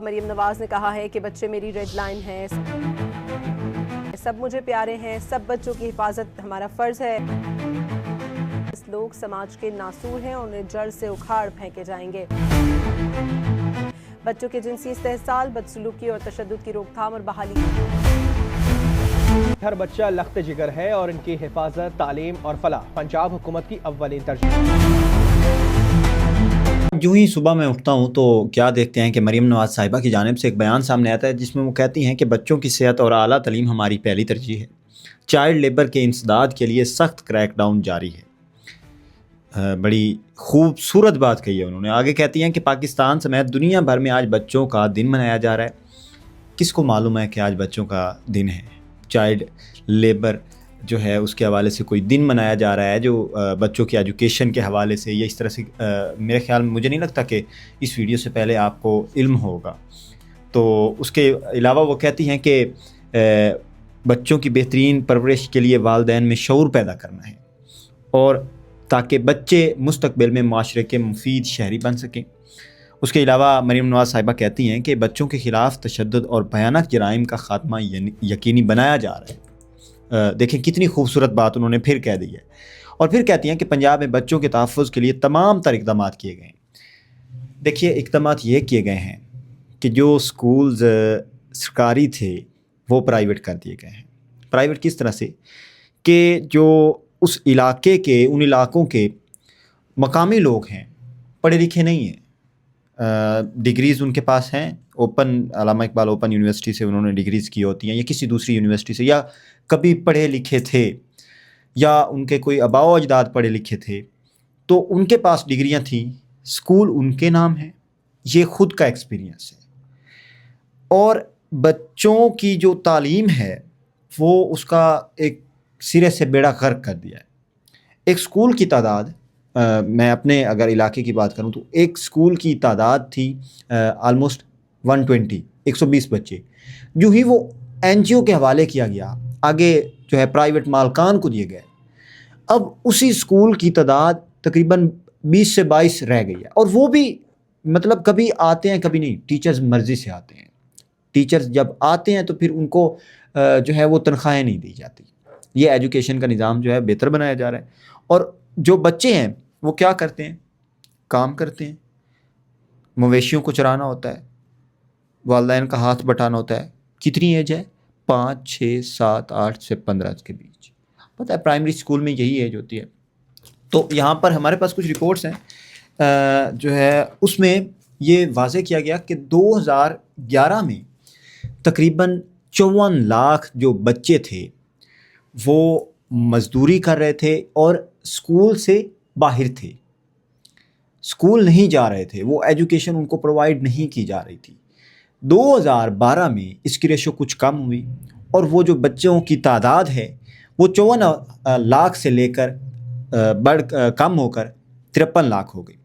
مریم نواز نے کہا ہے کہ بچے میری ریڈ لائن ہیں، سب مجھے پیارے ہیں، سب بچوں کی حفاظت ہمارا فرض ہے۔ لوگ سماج کے ناسور ہیں اور انہیں جڑ سے اکھاڑ پھینکے جائیں گے۔ بچوں کے جنسی استحصال، بدسلوکی اور تشدد کی روک تھام اور بحالی۔ ہر بچہ لخت جگر ہے اور ان کی حفاظت، تعلیم اور فلاح پنجاب حکومت کی اولین ترجیح۔ یوں ہی صبح میں اٹھتا ہوں تو کیا دیکھتے ہیں کہ مریم نواز صاحبہ کی جانب سے ایک بیان سامنے آتا ہے جس میں وہ کہتی ہیں کہ بچوں کی صحت اور اعلیٰ تعلیم ہماری پہلی ترجیح ہے۔ چائلڈ لیبر کے انسداد کے لیے سخت کریک ڈاؤن جاری ہے۔ بڑی خوبصورت بات کہی ہے انہوں نے۔ آگے کہتی ہیں کہ پاکستان سمیت دنیا بھر میں آج بچوں کا دن منایا جا رہا ہے۔ کس کو معلوم ہے کہ آج بچوں کا دن ہے؟ چائلڈ لیبر جو ہے اس کے حوالے سے کوئی دن منایا جا رہا ہے جو بچوں کی ایجوکیشن کے حوالے سے یا اس طرح سے میرے خیال میں مجھے نہیں لگتا کہ اس ویڈیو سے پہلے آپ کو علم ہوگا۔ تو اس کے علاوہ وہ کہتی ہیں کہ بچوں کی بہترین پرورش کے لیے والدین میں شعور پیدا کرنا ہے اور تاکہ بچے مستقبل میں معاشرے کے مفید شہری بن سکیں۔ اس کے علاوہ مریم نواز صاحبہ کہتی ہیں کہ بچوں کے خلاف تشدد اور بھیانک جرائم کا خاتمہ یقینی بنایا جا رہا ہے۔ دیکھیں کتنی خوبصورت بات انہوں نے پھر کہہ دی ہے، اور پھر کہتی ہیں کہ پنجاب میں بچوں کے تحفظ کے لیے تمام تر اقدامات کیے گئے ہیں۔ دیکھیے اقدامات یہ کیے گئے ہیں کہ جو سکولز سرکاری تھے وہ پرائیویٹ کر دیے گئے ہیں۔ پرائیویٹ کس طرح سے کہ جو اس علاقے کے ان علاقوں کے مقامی لوگ ہیں پڑھے لکھے نہیں ہیں، ڈگریز ان کے پاس ہیں، اوپن علامہ اقبال اوپن یونیورسٹی سے انہوں نے ڈگریز کی ہوتی ہیں یا کسی دوسری یونیورسٹی سے، یا کبھی پڑھے لکھے تھے یا ان کے کوئی آباء و اجداد پڑھے لکھے تھے تو ان کے پاس ڈگریاں تھیں، اسکول ان کے نام ہیں۔ یہ خود کا ایکسپیرینس ہے۔ اور بچوں کی جو تعلیم ہے وہ اس کا ایک سرے سے بیڑا غرق کر دیا ہے۔ ایک اسکول کی تعداد، میں اپنے اگر علاقے کی بات کروں تو ایک اسکول کی تعداد تھی آلموسٹ 120 بچے، جو ہی وہ این جی او کے حوالے کیا گیا، آگے جو ہے پرائیویٹ مالکان کو دیے گئے، اب اسی اسکول کی تعداد تقریباً 20 سے 22 رہ گئی ہے، اور وہ بھی مطلب کبھی آتے ہیں کبھی نہیں، ٹیچرز مرضی سے آتے ہیں۔ ٹیچرز جب آتے ہیں تو پھر ان کو جو ہے وہ تنخواہیں نہیں دی جاتی۔ یہ ایجوکیشن کا نظام جو ہے بہتر بنایا جا رہا ہے، اور جو بچے ہیں وہ کیا کرتے ہیں؟ کام کرتے ہیں، مویشیوں کو چرانا ہوتا ہے، والدین کا ہاتھ بٹانا ہوتا ہے۔ کتنی ایج ہے؟ 5 6 7 8 سے 15 کے بیچ۔ پتہ ہے پرائمری اسکول میں یہی ایج ہوتی ہے۔ تو یہاں پر ہمارے پاس کچھ رپورٹس ہیں جو ہے اس میں یہ واضح کیا گیا کہ 2011 میں تقریباً 54 لاکھ جو بچے تھے وہ مزدوری کر رہے تھے اور اسکول سے باہر تھے، اسکول نہیں جا رہے تھے، وہ ایجوکیشن ان کو پرووائڈ نہیں کی جا رہی تھی۔ 2012 میں اس کی ریشو کچھ کم ہوئی اور وہ جو بچوں کی تعداد ہے وہ 54 لاکھ سے لے کر کم ہو کر 53 لاکھ ہو گئی۔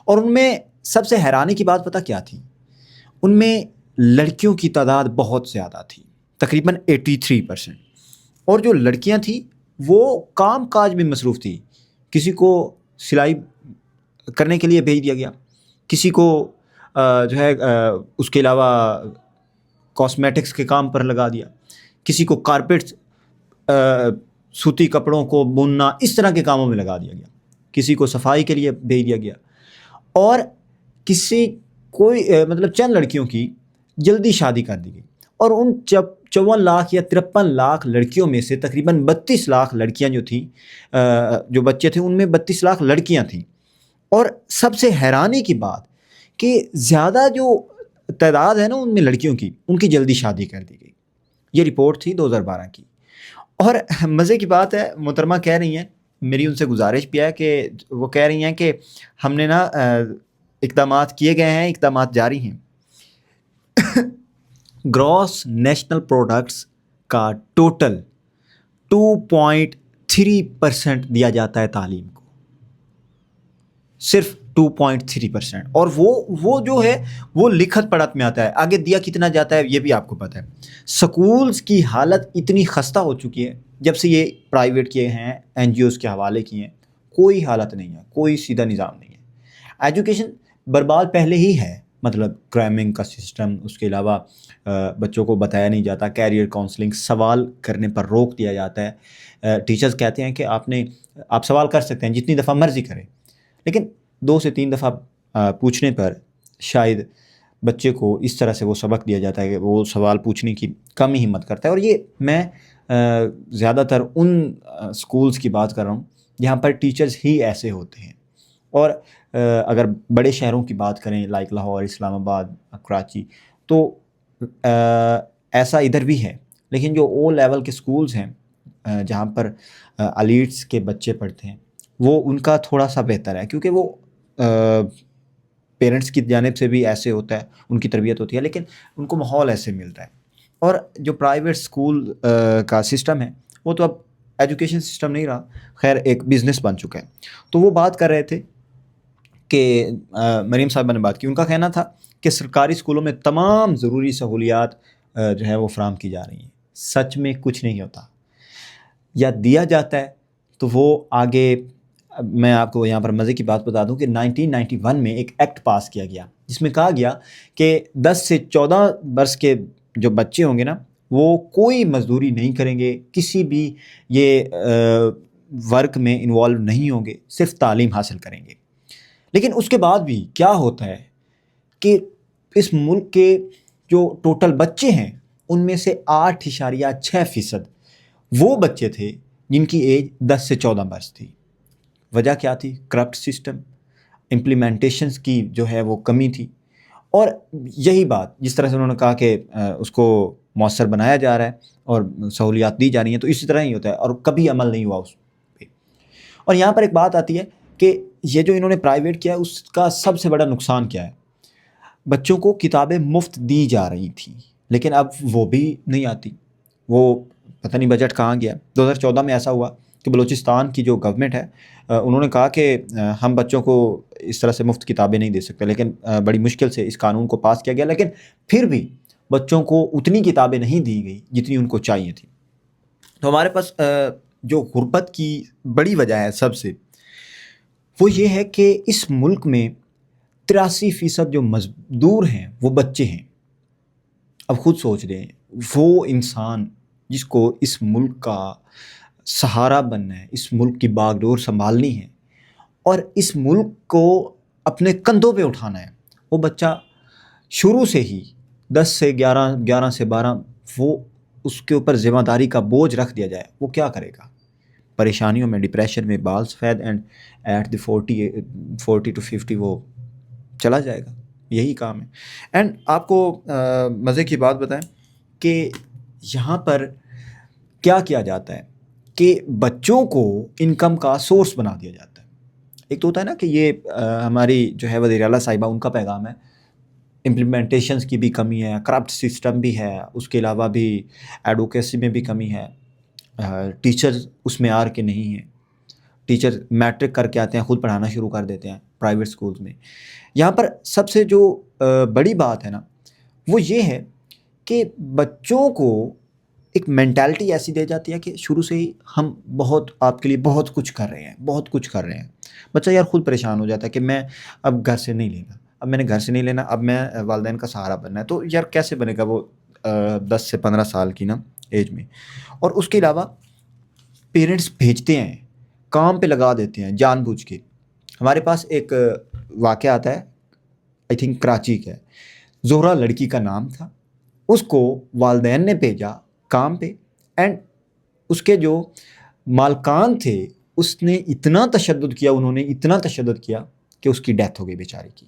اور ان میں سب سے حیرانی کی بات پتہ کیا تھی؟ ان میں لڑکیوں کی تعداد بہت زیادہ تھی، تقریباً 83%، اور جو لڑکیاں تھیں وہ کام کاج میں مصروف تھی۔ کسی کو سلائی کرنے کے لیے بھیج دیا گیا، کسی کو جو ہے اس کے علاوہ کاسمیٹکس کے کام پر لگا دیا، کسی کو کارپیٹس سوتی کپڑوں کو بننا اس طرح کے کاموں میں لگا دیا گیا، کسی کو صفائی کے لیے بھیج دیا گیا، اور مطلب چند لڑکیوں کی جلدی شادی کر دی گئی۔ اور ان 54 لاکھ یا 53 لاکھ لڑکیوں میں سے تقریباً 32 لاکھ لڑکیاں جو تھیں، جو بچے تھے ان میں 32 لاکھ لڑکیاں تھیں۔ اور سب سے حیرانی کی بات کہ زیادہ جو تعداد ہے نا ان میں لڑکیوں کی، ان کی جلدی شادی کر دی گئی۔ یہ رپورٹ تھی 2012 کی۔ اور مزے کی بات ہے، محترمہ کہہ رہی ہیں، میری ان سے گزارش بھی ہے کہ وہ کہہ رہی ہیں کہ ہم نے نا اقدامات کیے گئے ہیں، اقدامات جاری ہیں۔ گراس نیشنل پروڈکٹس کا ٹوٹل 2.3% دیا جاتا ہے تعلیم کو، صرف 2.3%، اور وہ جو ہے وہ لکھت پڑھت میں آتا ہے۔ آگے دیا کتنا جاتا ہے یہ بھی آپ کو پتہ ہے۔ سکولز کی حالت اتنی خستہ ہو چکی ہے جب سے یہ پرائیویٹ کیے ہیں، این جی اوز کے حوالے کیے ہیں، کوئی حالت نہیں ہے، کوئی سیدھا نظام نہیں ہے۔ ایجوکیشن برباد پہلے ہی ہے، مطلب کرائمنگ کا سسٹم، اس کے علاوہ بچوں کو بتایا نہیں جاتا، کیریئر کاؤنسلنگ، سوال کرنے پر روک دیا جاتا ہے. ٹیچرز کہتے ہیں کہ آپ سوال کر سکتے ہیں جتنی دفعہ مرضی کریں، لیکن 2 سے 3 دفعہ پوچھنے پر شاید بچے کو اس طرح سے وہ سبق دیا جاتا ہے کہ وہ سوال پوچھنے کی کم ہی ہمت کرتا ہے. اور یہ میں زیادہ تر ان سکولز کی بات کر رہا ہوں جہاں پر ٹیچرز ہی ایسے ہوتے ہیں. اور اگر بڑے شہروں کی بات کریں لائک لاہور، اسلام آباد، کراچی، تو ایسا ادھر بھی ہے. لیکن جو او لیول کے سکولز ہیں جہاں پر الیٹس کے بچے پڑھتے ہیں، وہ ان کا تھوڑا سا بہتر ہے، کیونکہ وہ پیرنٹس کی جانب سے بھی ایسے ہوتا ہے، ان کی تربیت ہوتی ہے، لیکن ان کو ماحول ایسے ملتا ہے. اور جو پرائیویٹ سکول کا سسٹم ہے وہ تو اب ایجوکیشن سسٹم نہیں رہا، خیر ایک بزنس بن چکا ہے. تو وہ بات کر رہے تھے کہ مریم صاحبہ نے بات کی، ان کا کہنا تھا کہ سرکاری اسکولوں میں تمام ضروری سہولیات جو ہے وہ فراہم کی جا رہی ہیں. سچ میں کچھ نہیں ہوتا، یا دیا جاتا ہے تو وہ آگے. میں آپ کو یہاں پر مزے کی بات بتا دوں کہ 1991 میں ایک ایکٹ پاس کیا گیا جس میں کہا گیا کہ 10 سے 14 برس کے جو بچے ہوں گے نا، وہ کوئی مزدوری نہیں کریں گے، کسی بھی یہ ورک میں انوالو نہیں ہوں گے، صرف تعلیم حاصل کریں گے. لیکن اس کے بعد بھی کیا ہوتا ہے کہ اس ملک کے جو ٹوٹل بچے ہیں ان میں سے 8.6% وہ بچے تھے جن کی ایج 10 سے 14 برس تھی. وجہ کیا تھی؟ کرپٹ سسٹم، امپلیمنٹیشنز کی جو ہے وہ کمی تھی. اور یہی بات جس طرح سے انہوں نے کہا کہ اس کو مؤثر بنایا جا رہا ہے اور سہولیات دی جا رہی ہیں، تو اسی طرح ہی ہوتا ہے اور کبھی عمل نہیں ہوا اس پہ. اور یہاں پر ایک بات آتی ہے کہ یہ جو انہوں نے پرائیویٹ کیا ہے اس کا سب سے بڑا نقصان کیا ہے؟ بچوں کو کتابیں مفت دی جا رہی تھیں، لیکن اب وہ بھی نہیں آتی. وہ پتہ نہیں بجٹ کہاں گیا. 2014 میں ایسا ہوا کہ بلوچستان کی جو گورنمنٹ ہے انہوں نے کہا کہ ہم بچوں کو اس طرح سے مفت کتابیں نہیں دے سکتے، لیکن بڑی مشکل سے اس قانون کو پاس کیا گیا. لیکن پھر بھی بچوں کو اتنی کتابیں نہیں دی گئی جتنی ان کو چاہیے تھی. تو ہمارے پاس جو غربت کی بڑی وجہ ہے سب سے، وہ یہ ہے کہ اس ملک میں 83% جو مزدور ہیں وہ بچے ہیں. اب خود سوچ رہے ہیں، وہ انسان جس کو اس ملک کا سہارا بننا ہے، اس ملک کی باغ ڈور سنبھالنی ہے اور اس ملک کو اپنے کندھوں پہ اٹھانا ہے، وہ بچہ شروع سے ہی 10 سے 11 سے 12 وہ اس کے اوپر ذمہ داری کا بوجھ رکھ دیا جائے، وہ کیا کرے گا؟ پریشانیوں میں، ڈپریشن میں، بال سفید، اینڈ ایٹ دی 40 to 50 وہ چلا جائے گا. یہی کام ہے. اینڈ آپ کو مزے کی بات بتائیں کہ یہاں پر کیا کیا جاتا ہے کہ بچوں کو انکم کا سورس بنا دیا جاتا ہے. ایک تو ہوتا ہے نا کہ یہ ہماری جو ہے وزیر اعلیٰ صاحبہ ان کا پیغام ہے، امپلیمنٹیشنز کی بھی کمی ہے، کرپٹ سسٹم بھی ہے، اس کے علاوہ بھی ایڈوکیسی میں بھی کمی ہے، ٹیچرز اس میں آر کے نہیں ہیں. ٹیچر میٹرک کر کے آتے ہیں، خود پڑھانا شروع کر دیتے ہیں پرائیویٹ سکولز میں. یہاں پر سب سے جو بڑی بات ہے نا وہ یہ ہے کہ بچوں کو ایک مینٹالٹی ایسی دے جاتی ہے کہ شروع سے ہی ہم بہت آپ کے لیے بہت کچھ کر رہے ہیں، بہت کچھ کر رہے ہیں. بچہ یار خود پریشان ہو جاتا ہے کہ میں اب گھر سے نہیں لینا، اب میں نے گھر سے نہیں لینا، اب میں والدین کا سہارا بننا ہے. تو یار کیسے بنے گا وہ 10 سے 15 سال کی نا ایج میں؟ اور اس کے علاوہ پیرنٹس بھیجتے ہیں، کام پہ لگا دیتے ہیں جان بوجھ کے. ہمارے پاس ایک واقعہ آتا ہے، آئی تھنک کراچی کا ہے. زہرہ لڑکی کا نام تھا، اس کو والدین نے بھیجا کام پہ، اینڈ اس کے جو مالکان تھے اس نے اتنا تشدد کیا، انہوں نے اتنا تشدد کیا کہ اس کی ڈیتھ ہو گئی بیچاری کی.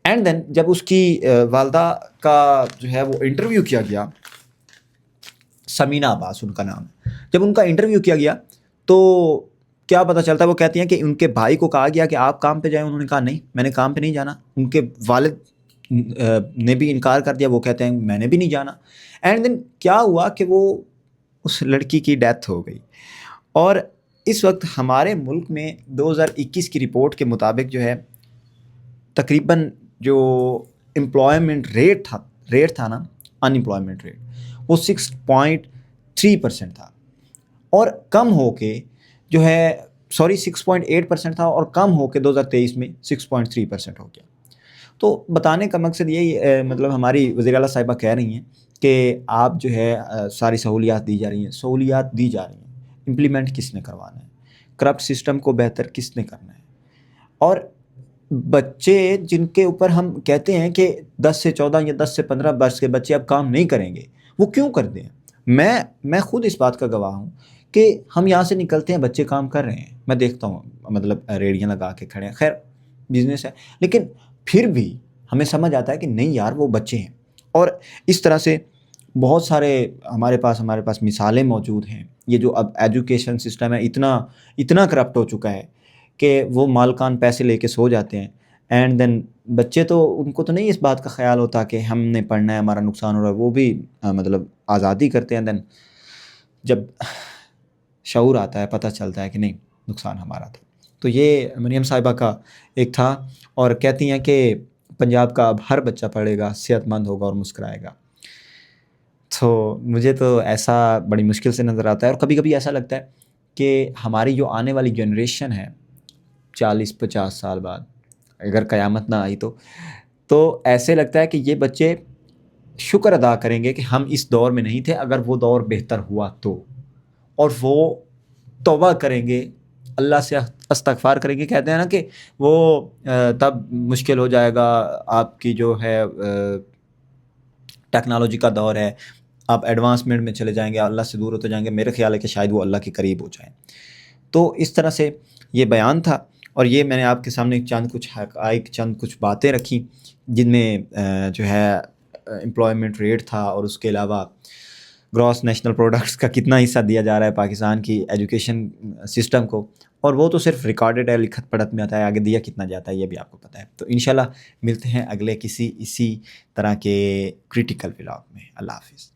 اینڈ دین جب اس کی والدہ کا جو ہے وہ انٹرویو کیا گیا، سمینہ عباس ان کا نام ہے، جب ان کا انٹرویو کیا گیا تو کیا پتہ چلتا ہے، وہ کہتی ہیں کہ ان کے بھائی کو کہا گیا کہ آپ کام پہ جائیں، انہوں نے کہا نہیں میں نے کام پہ نہیں جانا. ان کے والد نے بھی انکار کر دیا، وہ کہتے ہیں میں نے بھی نہیں جانا. اینڈ دین کیا ہوا کہ وہ اس لڑکی کی ڈیتھ ہو گئی. اور اس وقت ہمارے ملک میں 2021 کی رپورٹ کے مطابق جو ہے تقریباً جو امپلائمنٹ ریٹ تھا نا، ان امپلائمنٹ ریٹ وہ 6.3% تھا، اور کم ہو کے جو ہے 6.8% تھا، اور کم ہو کے 2023 میں 6.3% ہو گیا. تو بتانے کا مقصد یہی مطلب ہماری وزیر اعلیٰ صاحبہ کہہ رہی ہیں کہ آپ جو ہے ساری سہولیات دی جا رہی ہیں، سہولیات دی جا رہی ہیں، امپلیمنٹ کس نے کروانا ہے، کرپٹ سسٹم کو بہتر کس نے کرنا ہے، اور بچے جن کے اوپر ہم کہتے ہیں کہ 10 سے 14 یا 10 سے 15 برس کے بچے اب کام نہیں کریں گے، وہ کیوں کرتے ہیں؟ میں خود اس بات کا گواہ ہوں کہ ہم یہاں سے نکلتے ہیں، بچے کام کر رہے ہیں، میں دیکھتا ہوں مطلب ریڑیاں لگا کے کھڑے ہیں، خیر بزنس ہے، لیکن پھر بھی ہمیں سمجھ آتا ہے کہ نہیں یار وہ بچے ہیں. اور اس طرح سے بہت سارے ہمارے پاس مثالیں موجود ہیں. یہ جو اب ایجوکیشن سسٹم ہے اتنا کرپٹ ہو چکا ہے کہ وہ مالکان پیسے لے کے سو جاتے ہیں، اینڈ دین بچے تو ان کو تو نہیں اس بات کا خیال ہوتا کہ ہم نے پڑھنا ہے، ہمارا نقصان ہو رہا ہے، وہ بھی مطلب آزادی کرتے ہیں. دین جب شعور آتا ہے، پتہ چلتا ہے کہ نہیں نقصان ہمارا تھا. تو یہ مریم صاحبہ کا ایک تھا، اور کہتی ہیں کہ پنجاب کا اب ہر بچہ پڑھے گا، صحت مند ہوگا اور مسکرائے گا. تو مجھے تو ایسا بڑی مشکل سے نظر آتا ہے، اور کبھی کبھی ایسا لگتا ہے کہ ہماری جو آنے والی جنریشن ہے 40-50 سال بعد، اگر قیامت نہ آئی تو ایسے لگتا ہے کہ یہ بچے شکر ادا کریں گے کہ ہم اس دور میں نہیں تھے، اگر وہ دور بہتر ہوا تو، اور وہ توبہ کریں گے، اللہ سے استغفار کریں گے. کہتے ہیں نا کہ وہ تب مشکل ہو جائے گا، آپ کی جو ہے ٹیکنالوجی کا دور ہے، آپ ایڈوانسمنٹ میں چلے جائیں گے، اللہ سے دور ہوتے جائیں گے. میرے خیال ہے کہ شاید وہ اللہ کے قریب ہو جائیں. تو اس طرح سے یہ بیان تھا، اور یہ میں نے آپ کے سامنے چند کچھ باتیں رکھی جن میں جو ہے امپلائمنٹ ریٹ تھا، اور اس کے علاوہ گراس نیشنل پروڈکٹس کا کتنا حصہ دیا جا رہا ہے پاکستان کی ایجوکیشن سسٹم کو، اور وہ تو صرف ریکارڈڈ ہے، لکھت پڑھت میں آتا ہے، آگے دیا کتنا جاتا ہے یہ بھی آپ کو پتہ ہے. تو انشاءاللہ ملتے ہیں اگلے کسی اسی طرح کے کریٹیکل ولاگ میں. اللہ حافظ.